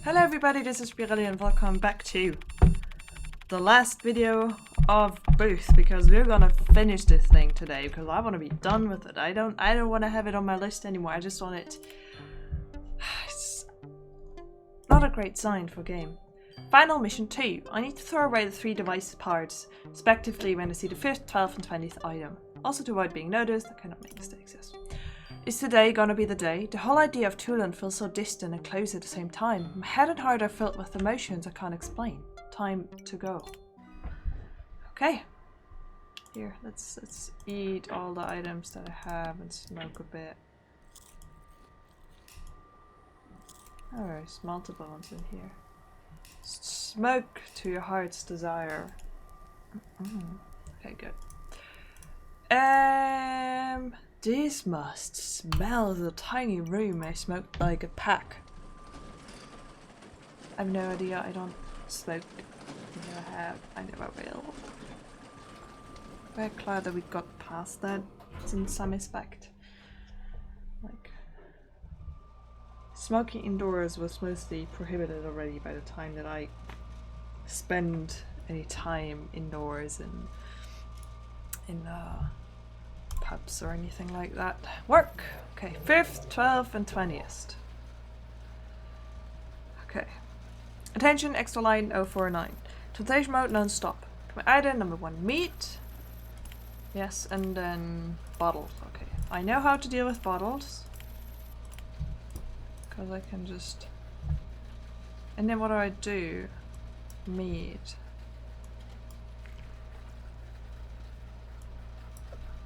Hello everybody, this is Spirelli and welcome back to the last video of Booth, because we're gonna finish this thing today because I want to be done with it. I don't want to have it on my list anymore. I just want it. It's not a great sign for a game. Final mission 2. I need to throw away the 3 device parts, respectively, when I see the 5th, 12th and 20th item. Also to avoid being noticed, I cannot make mistakes. Yes. Is today gonna be the day? The whole idea of Toulon feels so distant and close at the same time. My head and heart are filled with emotions I can't explain. Time to go. Okay. Here, let's eat all the items that I have and smoke a bit. Oh, there's multiple ones in here. Smoke to your heart's desire. Okay, good. This must smell the tiny room. I smoked like a pack. I have no idea. I don't smoke. I never have. I never will. Very glad that we got past that in some respect. Like, smoking indoors was mostly prohibited already by the time that I spend any time indoors in pubs or anything like that. Work! Okay, 5th, 12th and 20th. Okay. Attention, extra line 049. Translation mode non-stop. My item number 1, meat. Yes, and then bottles. Okay. I know how to deal with bottles. Because I can just... And then what do? Meat.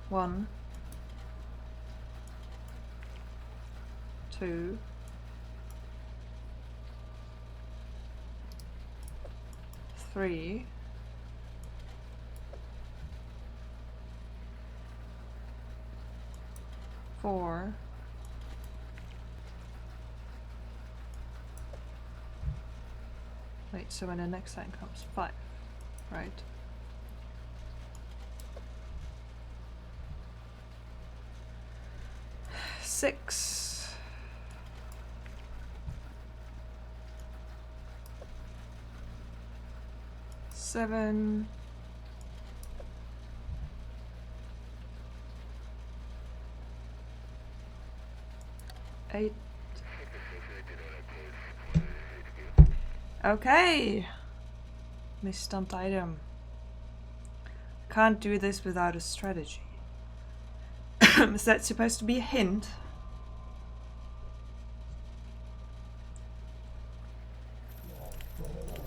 1, 2, 3, 4, 5. So when the next time comes, 5, right? 6, 7, 8. Okay. Misstumped item. Can't do this without a strategy. Is that supposed to be a hint?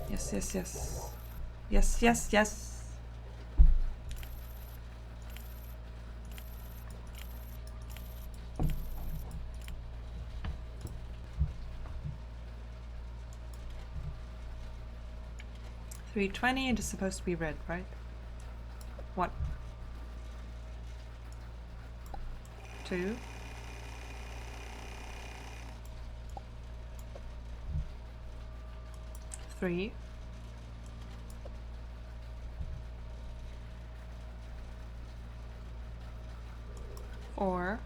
Yes, yes, yes. Yes, yes, yes. $3.20 and it's supposed to be red, right? What? 2. 3. 4.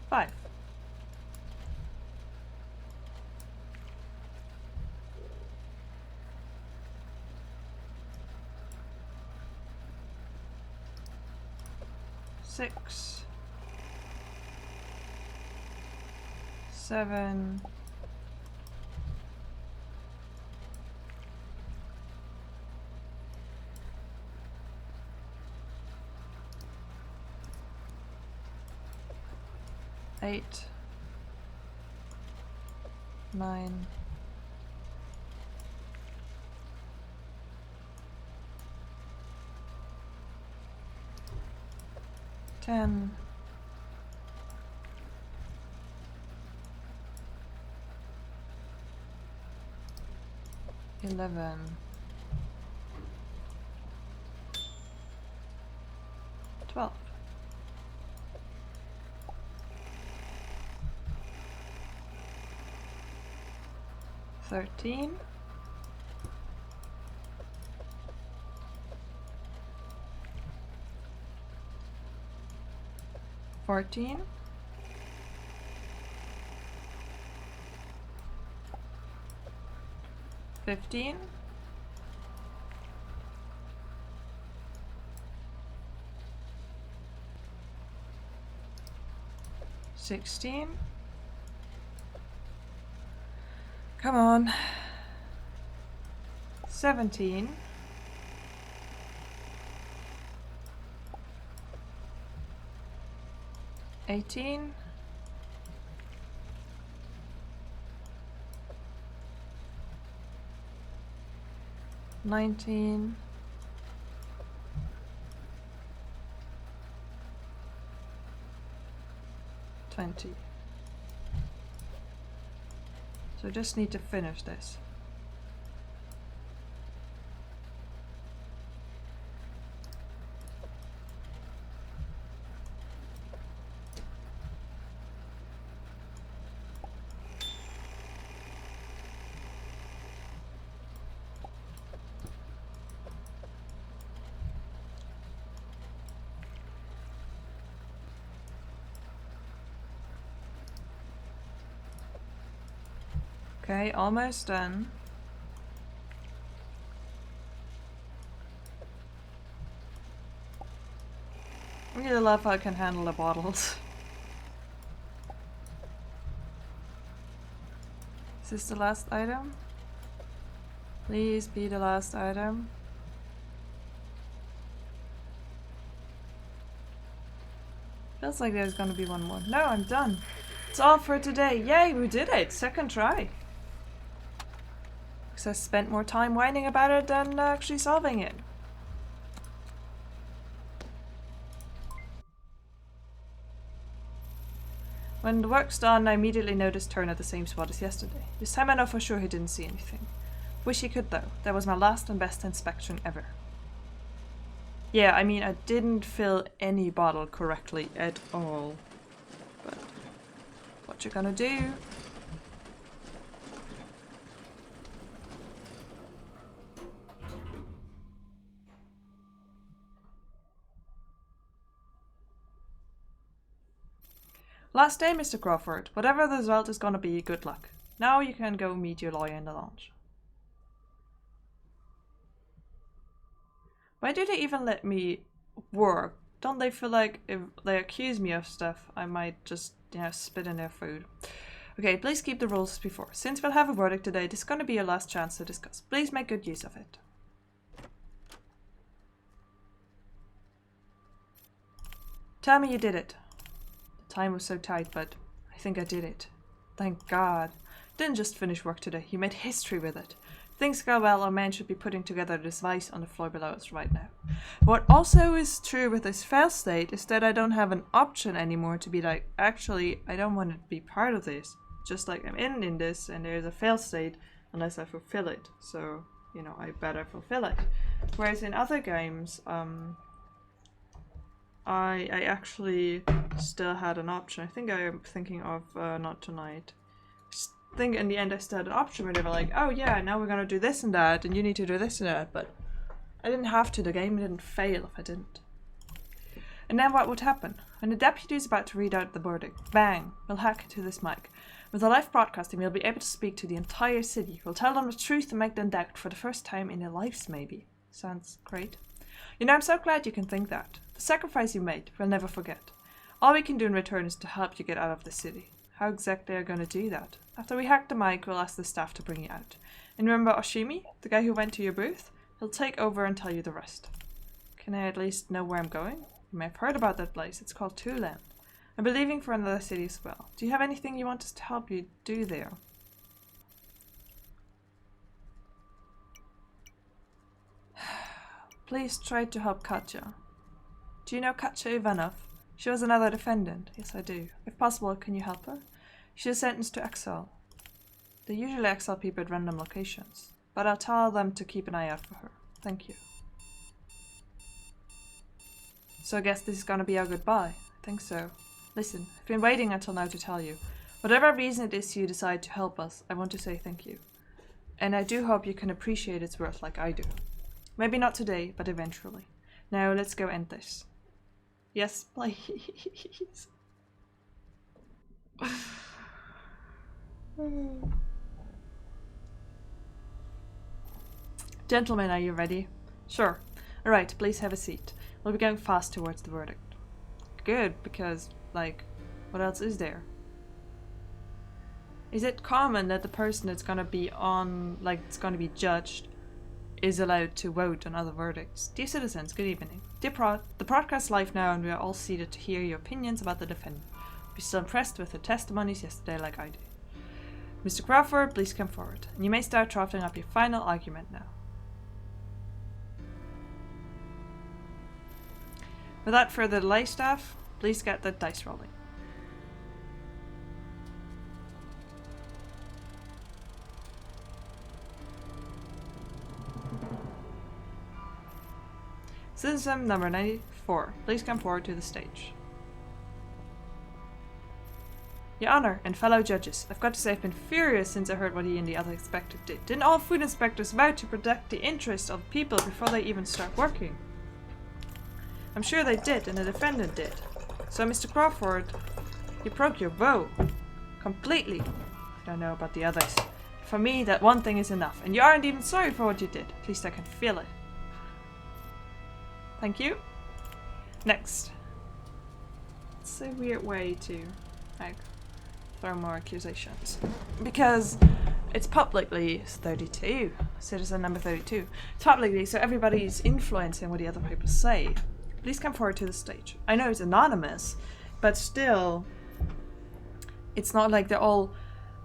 5. 6. 7. 8. 9. 10. 11. 12. 13. 14. 14. 15. 16. Come on. 17. 18. 19. 20. So just need to finish this. Okay, almost done. I really love how I can handle the bottles. Is this the last item? Please be the last item. Feels like there's gonna be one more. No, I'm done. It's all for today. Yay, we did it! Second try. Because I spent more time whining about it than actually solving it. When the work's done, I immediately noticed Turn at the same spot as yesterday. This time I know for sure he didn't see anything. Wish he could though. That was my last and best inspection ever. Yeah, I mean, I didn't fill any bottle correctly at all. But what you gonna do? Last day, Mr. Crawford. Whatever the result is gonna be, good luck. Now you can go meet your lawyer in the lounge. Why do they even let me work? Don't they feel like if they accuse me of stuff, I might just, you know, spit in their food? Okay, please keep the rules as before. Since we'll have a verdict today, this is gonna be your last chance to discuss. Please make good use of it. Tell me you did it. The time was so tight, but I think I did it. Thank God. Didn't just finish work today, you made history with it. If things go well, our man should be putting together this vise on the floor below us right now. What also is true with this fail state is that I don't have an option anymore to be like, actually, I don't want to be part of this. Just like I'm in this and there's a fail state unless I fulfill it. So, you know, I better fulfill it. Whereas in other games, I actually still had an option. I think I am thinking of Not Tonight. I think in the end I still had an option where they were like, oh yeah, now we're gonna do this and that, and you need to do this and that, but I didn't have to. The game didn't fail if I didn't. And then what would happen? When the deputy is about to read out the verdict, bang, we'll hack into this mic. With the live broadcasting, we'll be able to speak to the entire city. We'll tell them the truth and make them doubt for the first time in their lives, maybe. Sounds great. You know, I'm so glad you can think that. The sacrifice you made, we'll never forget. All we can do in return is to help you get out of the city. How exactly are you going to do that? After we hack the mic, we'll ask the staff to bring you out. And remember Oshimi, the guy who went to your booth? He'll take over and tell you the rest. Can I at least know where I'm going? You may have heard about that place. It's called Tulan. I'll be leaving for another city as well. Do you have anything you want us to help you do there? Please try to help Katya. Do you know Katya Ivanov? She was another defendant. Yes, I do. If possible, can you help her? She is sentenced to exile. They usually exile people at random locations, but I'll tell them to keep an eye out for her. Thank you. So I guess this is gonna be our goodbye. I think so. Listen, I've been waiting until now to tell you. Whatever reason it is you decide to help us, I want to say thank you. And I do hope you can appreciate its worth like I do. Maybe not today, but eventually. Now let's go end this. Yes, please. Gentlemen, are you ready? Sure. Alright, please have a seat. We'll be going fast towards the verdict. Good, because, like, what else is there? Is it common that the person that's gonna be on, like, it's gonna be judged, is allowed to vote on other verdicts? Dear citizens, good evening. The broadcast live now, and we are all seated to hear your opinions about the defendant. Be still impressed with the testimonies yesterday like I did. Mr. Crawford, please come forward, and you may start drafting up your final argument now. Without further delay, staff, please get the dice rolling. Citizen number 94, please come forward to the stage. Your Honor and fellow judges, I've got to say I've been furious since I heard what he and the other inspector did. Didn't all food inspectors vow to protect the interests of people before they even start working? I'm sure they did, and the defendant did. So, Mr. Crawford, you broke your vow. Completely. I don't know about the others. For me, that one thing is enough, and you aren't even sorry for what you did. At least I can feel it. Thank you. Next. It's a weird way to, like, throw more accusations. Because it's publicly 32. Citizen number 32. It's publicly, so everybody's influencing what the other people say. Please come forward to the stage. I know it's anonymous, but still, it's not like they all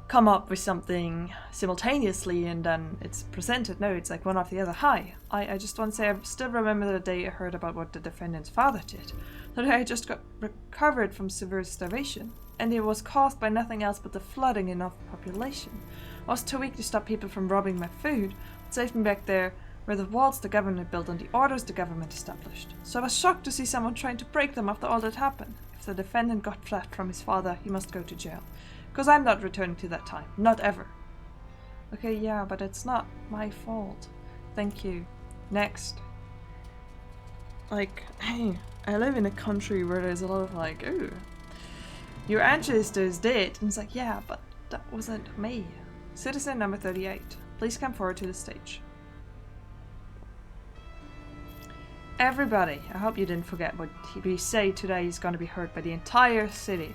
come up with something simultaneously and then it's presented. No, it's like one after the other. Hi, I just want to say I still remember the day I heard about what the defendant's father did. The day I just got recovered from severe starvation, and it was caused by nothing else but the flooding in our population. I was too weak to stop people from robbing my food. What saved me back there were the walls the government built and the orders the government established. So I was shocked to see someone trying to break them after all that happened. If the defendant got flat from his father, he must go to jail. Because I'm not returning to that time. Not ever. Okay, yeah, but it's not my fault. Thank you. Next. Like, hey, I live in a country where there's a lot of like, ooh, your ancestors did. And it's like, yeah, but that wasn't me. Citizen number 38, please come forward to the stage. Everybody, I hope you didn't forget what we say today is going to be heard by the entire city.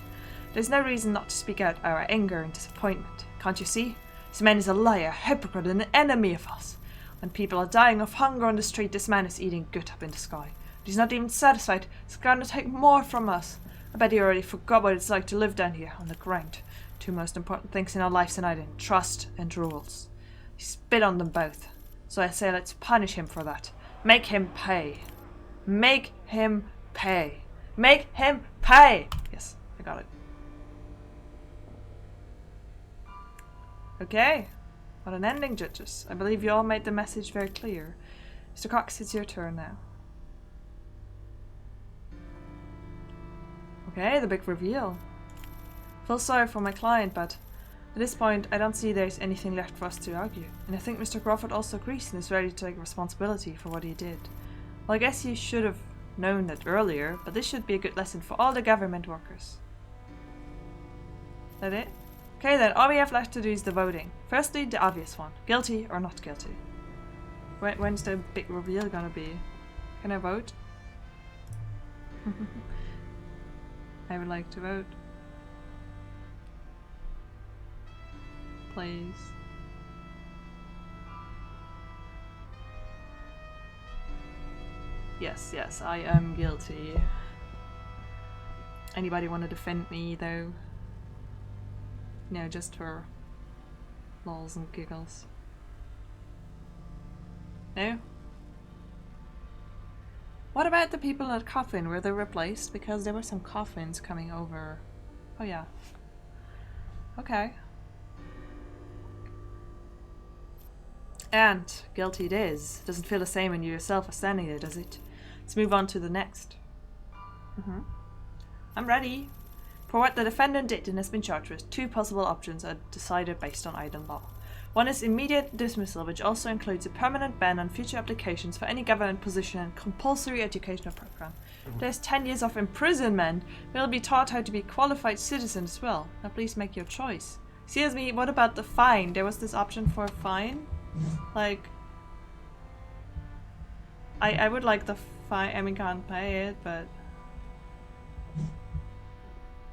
There's no reason not to speak out our anger and disappointment. Can't you see? This man is a liar, hypocrite, and an enemy of us. When people are dying of hunger on the street, this man is eating good up in the sky. But he's not even satisfied. He's going to take more from us. I bet he already forgot what it's like to live down here on the ground. Two most important things in our lives tonight: trust and rules. He spit on them both. So I say let's punish him for that. Make him pay. Make him pay. Make him pay! Yes, I got it. Okay. What an ending, judges. I believe you all made the message very clear. Mr. Cox, it's your turn now. Okay, the big reveal. Feel sorry for my client, but at this point I don't see there's anything left for us to argue. And I think Mr. Crawford also agrees and is ready to take responsibility for what he did. Well, I guess you should have known that earlier, but this should be a good lesson for all the government workers. That it? Okay then, all we have left to do is the voting. Firstly, the obvious one. Guilty or not guilty. When's the big reveal gonna be? Can I vote? I would like to vote. Please. Yes, I am guilty. Anybody want to defend me though? No, just for lols and giggles. No? What about the people in the coffin? Were they replaced? Because there were some coffins coming over. Oh yeah. Okay. And guilty it is. Doesn't feel the same when you yourself are standing there, does it? Let's move on to the next. I'm ready. For what the defendant did and has been charged with, two possible options are decided based on Iden law. One is immediate dismissal, which also includes a permanent ban on future applications for any government position and compulsory educational program. There's 10 years of imprisonment. We'll be taught how to be qualified citizens as well. Now please make your choice. Excuse me, what about the fine? There was this option for a fine? Like... I would like the fine. I mean, can't pay it, but...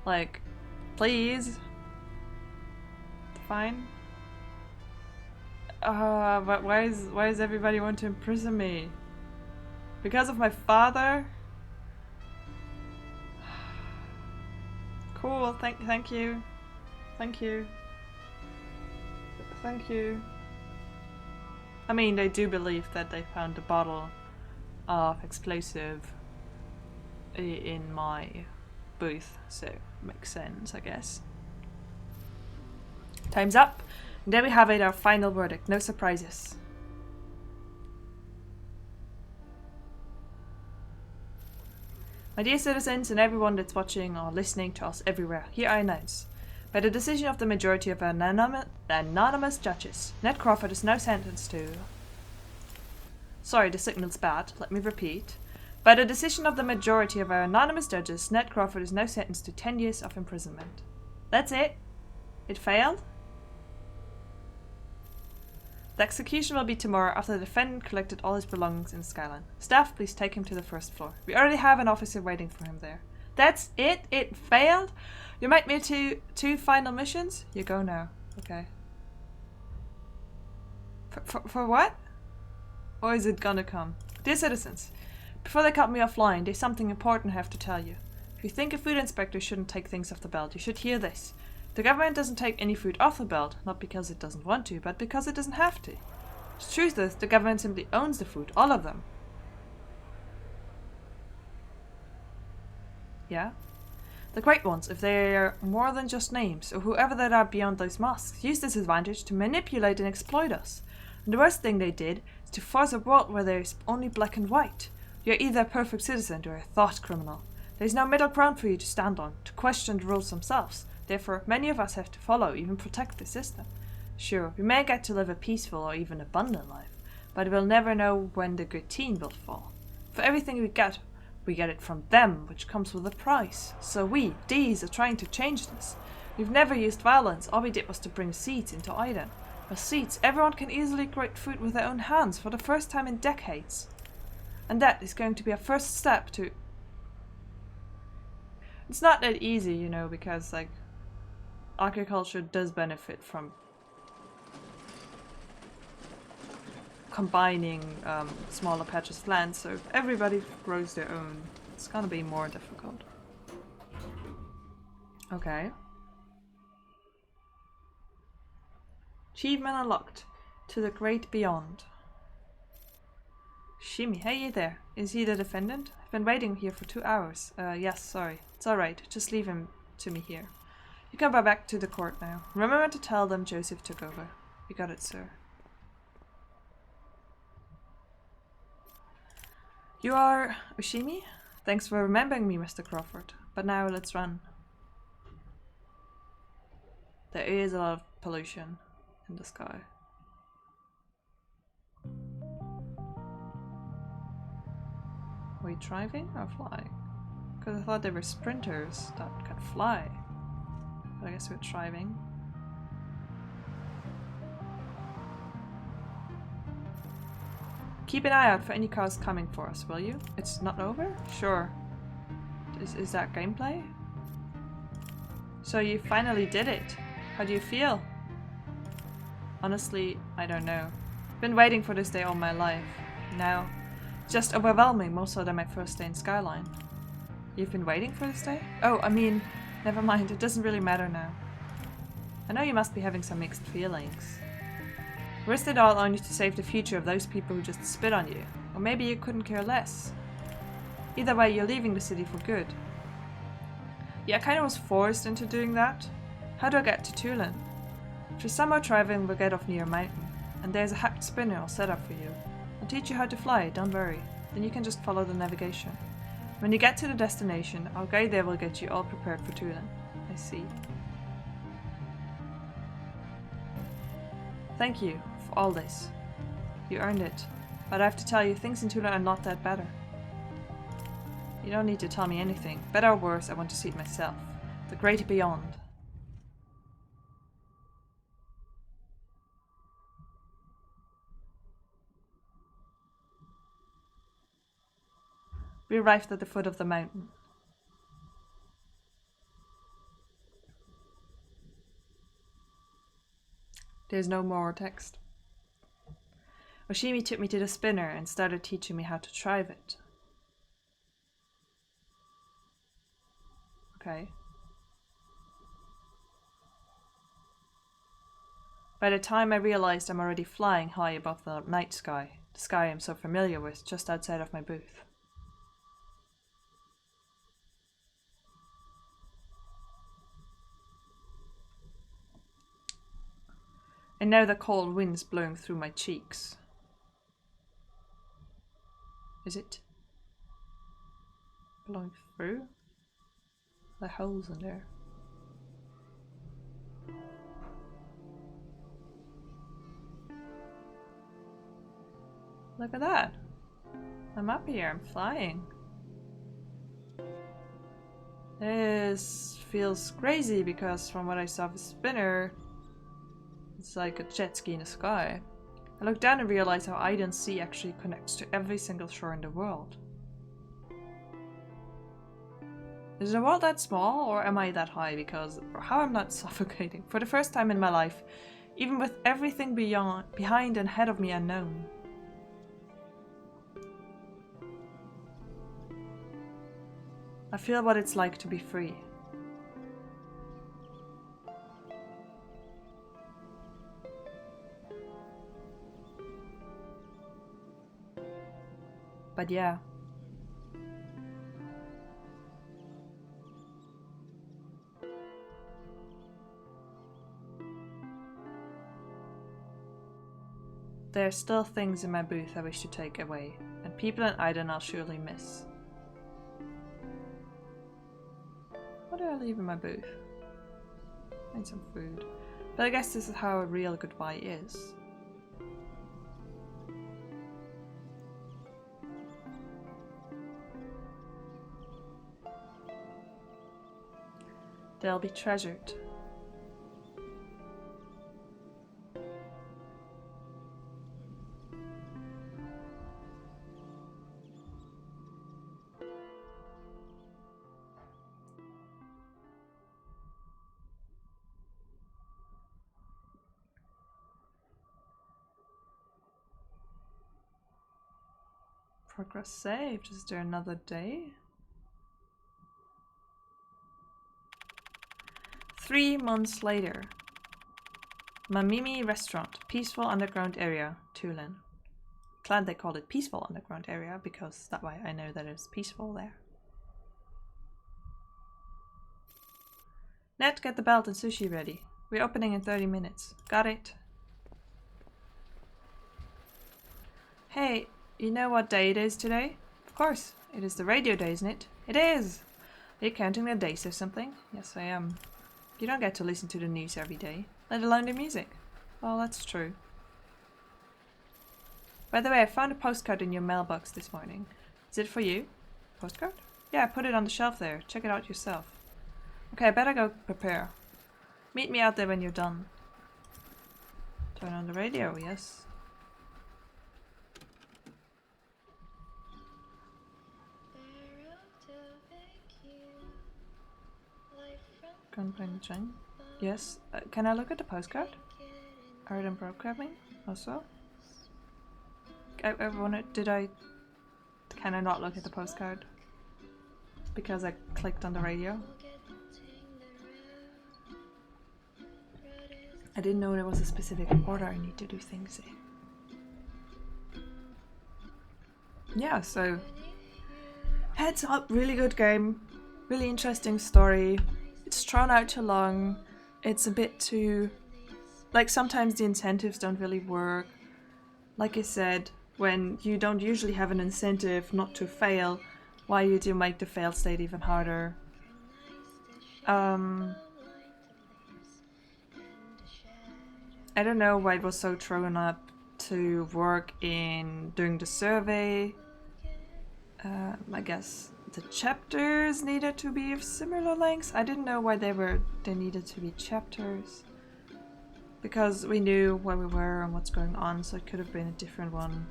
Like, please. The fine? But why is everybody want to imprison me? Because of my father? Cool, thank you. Thank you. Thank you. I mean, they do believe that they found a bottle of explosive in my booth, so makes sense, I guess. Time's up. And there we have it, our final verdict. No surprises. My dear citizens and everyone that's watching or listening to us everywhere, here I announce. By the decision of the majority of our anonymous judges, Ned Crawford is now sentenced to... Sorry, the signal's bad. Let me repeat. By the decision of the majority of our anonymous judges, Ned Crawford is now sentenced to 10 years of imprisonment. That's it? It failed? The execution will be tomorrow after the defendant collected all his belongings in Skyline. Staff, please take him to the first floor. We already have an officer waiting for him there. That's it? It failed? You might me to two final missions? You go now. Okay. For what? Or is it gonna come? Dear citizens, before they cut me offline, there's something important I have to tell you. If you think a food inspector shouldn't take things off the belt, you should hear this. The government doesn't take any food off the belt, not because it doesn't want to, but because it doesn't have to. The truth is, the government simply owns the food, all of them. Yeah? The great ones, if they are more than just names, or whoever that are beyond those masks, use this advantage to manipulate and exploit us. And the worst thing they did is to force a world where there is only black and white. You're either a perfect citizen or a thought criminal. There is no middle ground for you to stand on, to question the rules themselves. Therefore, many of us have to follow, even protect the system. Sure, we may get to live a peaceful or even abundant life, but we'll never know when the guillotine will fall. For everything we get it from them, which comes with a price. So we, these, are trying to change this. We've never used violence, all we did was to bring seeds into Iden. With seeds, everyone can easily create food with their own hands for the first time in decades. And that is going to be our first step to... It's not that easy, you know, because, like, agriculture does benefit from combining smaller patches of land, so if everybody grows their own, it's gonna be more difficult. Okay. Achievement unlocked. To the great beyond. Shimmy, hey there. Is he the defendant? I've been waiting here for 2 hours. Yes, sorry. It's alright. Just leave him to me here. You can go back to the court now. Remember to tell them Joseph took over. You got it, sir. You are Ushimi? Thanks for remembering me, Mr. Crawford. But now let's run. There is a lot of pollution in the sky. Are we driving or flying? Because I thought they were sprinters that could fly. But I guess we're driving. Keep an eye out for any cars coming for us, will you? It's not over? Sure. Is that gameplay? So you finally did it. How do you feel? Honestly, I don't know. Been waiting for this day all my life. Now, it's just overwhelming, more so than my first day in Skyline. You've been waiting for this day? Oh, I mean, never mind, it doesn't really matter now. I know you must be having some mixed feelings. Risk it all only to save the future of those people who just spit on you. Or maybe you couldn't care less. Either way, you're leaving the city for good. Yeah, I kinda was forced into doing that. How do I get to Tulin? After some more driving, we'll get off near a mountain. And there's a hacked spinner all set up for you. I'll teach you how to fly, don't worry. Then you can just follow the navigation. When you get to the destination, our guide there will get you all prepared for Tulin. I see. Thank you for all this. You earned it. But I have to tell you, things in Tula are not that better. You don't need to tell me anything. Better or worse, I want to see it myself. The great beyond. We arrived at the foot of the mountain. There's no more text. Oshimi took me to the spinner and started teaching me how to drive it. Okay. By the time I realized I'm already flying high above the night sky, the sky I'm so familiar with, just outside of my booth. And now the cold wind's blowing through my cheeks. Is it blowing through? There are holes in there. Look at that. I'm up here, I'm flying. This feels crazy because from what I saw of the spinner, it's like a jet ski in the sky. I look down and realize how Aiden's Sea actually connects to every single shore in the world. Is the world that small, or am I that high? Because how I'm not suffocating. For the first time in my life, even with everything behind and ahead of me unknown. I feel what it's like to be free. But yeah. There are still things in my booth I wish to take away, and people in Aiden I'll surely miss. What do I leave in my booth? I need some food. But I guess this is how a real goodbye is. They'll be treasured. Progress saved. Is there another day? 3 months later. Mamimi Restaurant, peaceful underground area, Tulin. Glad they called it peaceful underground area because that way I know that it's peaceful there. Ned, get the belt and sushi ready. We're opening in 30 minutes. Got it. Hey, you know what day it is today? Of course, it is the radio day, isn't it? It is! Are you counting the days or something? Yes, I am. You don't get to listen to the news every day, let alone the music. Well, that's true. By the way, I found a postcard in your mailbox this morning. Is it for you? Postcard? Yeah, I put it on the shelf there. Check it out yourself. Okay, I better go prepare. Meet me out there when you're done. Turn on the radio, yes. Gunpowder Jane. Yes. Can I look at the postcard? Arden programming also. I wanted. Can I not look at the postcard? Because I clicked on the radio. I didn't know there was a specific order I need to do things in. Yeah. So heads up. Really good game. Really interesting story. It's drawn out too long. It's a bit too... Like, sometimes the incentives don't really work. Like I said, when you don't usually have an incentive not to fail, why would you make the fail state even harder? I don't know why it was so thrown up to work in during the survey. I guess the chapters needed to be of similar lengths. I didn't know why they needed to be chapters. Because we knew where we were and what's going on, so it could have been a different one.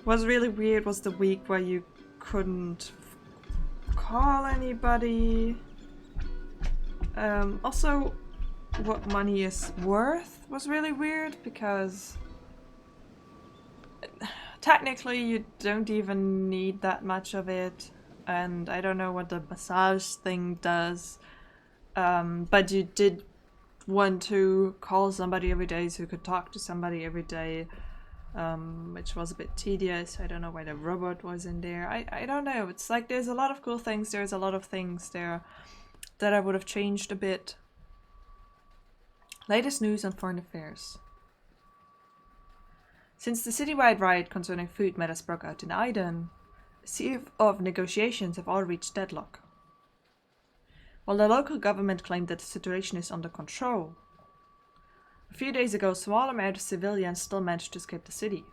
What was really weird was the week where you couldn't call anybody. Also, what money is worth was really weird because technically you don't even need that much of it, and I don't know what the massage thing does, but you did want to call somebody every day so you could talk to somebody every day, which was a bit tedious. I don't know why the robot was in there. I don't know. It's like there's a lot of cool things. There's a lot of things there that I would have changed a bit. Latest news on foreign affairs. Since the citywide riot concerning food matters broke out in Aiden, a series of negotiations have all reached deadlock. While the local government claimed that the situation is under control, a few days ago a small amount of civilians still managed to escape the city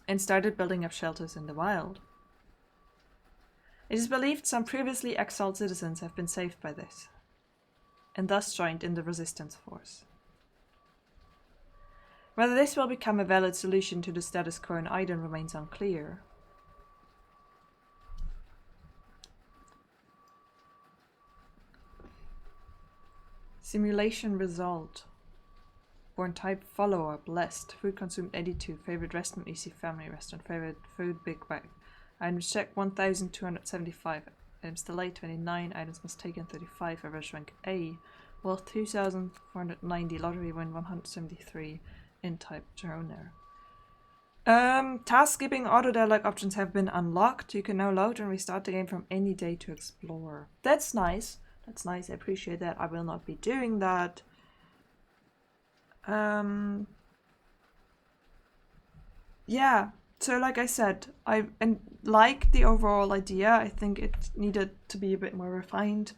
and started building up shelters in the wild. It is believed some previously exiled citizens have been saved by this, and thus joined in the resistance force. Whether this will become a valid solution to the status quo in Aiden remains unclear. Simulation result. Born type follow-up. List. Food consumed 82. Favorite restaurant easy family restaurant. Favorite food big bag. Items checked 1,275. Items delayed 29. Items mistaken 35. Average rank A. Wealth 2,490. Lottery win 173. In type droner. Task skipping auto dialogue options have been unlocked. You can now load and restart the game from any day to explore. That's nice. That's nice. I appreciate that. I will not be doing that. Yeah. So like I said, I like the overall idea. I think it needed to be a bit more refined.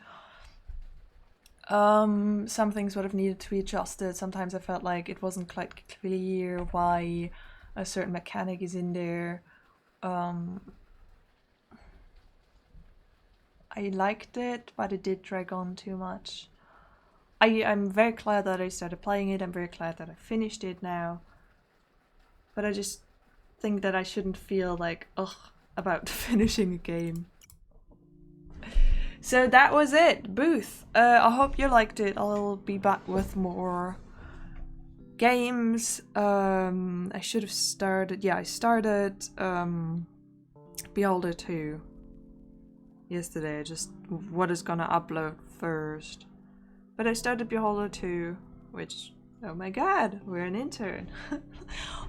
Some things would have needed to be adjusted. Sometimes I felt like it wasn't quite clear why a certain mechanic is in there. I liked it, but it did drag on too much. I'm very glad that I started playing it. I'm very glad that I finished it now. But I just think that I shouldn't feel like, ugh, about finishing a game. So that was it, Booth. I hope you liked it. I'll be back with more games. I should have started, I started Beholder 2 yesterday. Just what is gonna upload first. But I started Beholder 2, which, oh my god, we're an intern.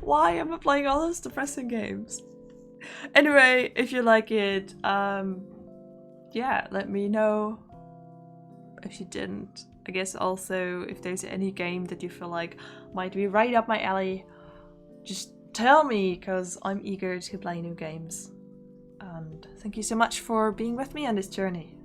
Why am I playing all those depressing games? Anyway, if you like it, yeah, let me know if you didn't. I guess also if there's any game that you feel like might be right up my alley, just tell me, because I'm eager to play new games. And thank you so much for being with me on this journey.